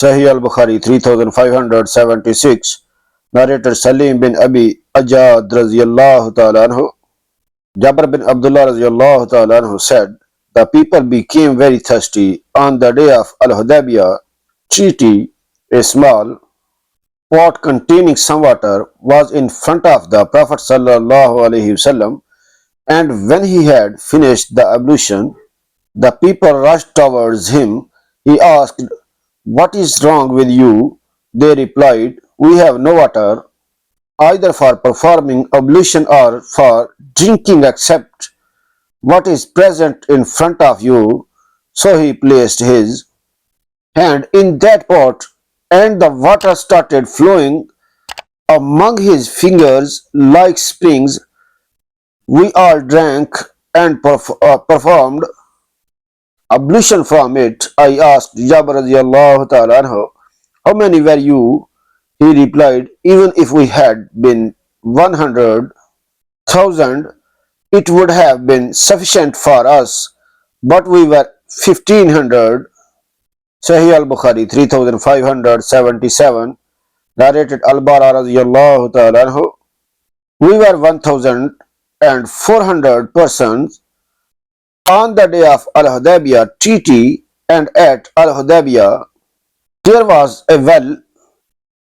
Sahih Al-Bukhari 3576. Narrator Salim bin Abi Ajad radiyallahu ta'ala anhu. Jabir bin Abdullah radiyallahu ta'ala anhu said, the people became very thirsty on the day of Al-Hudaybiyah treaty. A small pot containing some water was in front of the Prophet sallallaho, alaihi wasallam, and when he had finished the ablution, the people rushed towards him. He asked, what is wrong with you? They replied, we have no water, either for performing ablution or for drinking except what is present in front of you. So he placed his hand in that pot, and the water started flowing among his fingers like springs. We all drank and performed ablution from it. I asked Jabir radiyallahu ta'ala anhu, how many were you? He replied, even if we had been 100,000, it would have been sufficient for us, but we were 1500. Sahih Al-Bukhari 3577. Narrated Al-Bara radiyallahu ta'ala anhu, we were 1400 persons on the day of Al-Hudaybiyah treaty, and at Al-Hudaybiyah there was a well.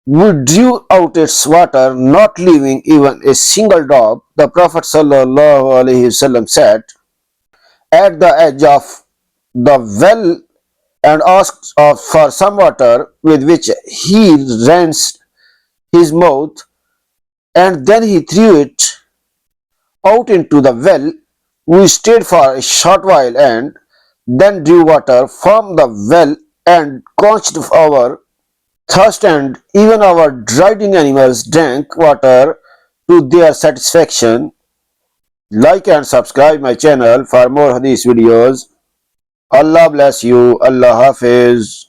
We drew out its water, not leaving even a single drop. The Prophet sallallaho, alaihi wasallam sat at the edge of the well and asked for some water, with which he rinsed his mouth, and then he threw it out into the well. We stayed for a short while and then drew water from the well and quenched our thirst, and even our driving animals drank water to their satisfaction. Like and subscribe my channel for more hadith videos. Allah bless you. Allah Hafiz.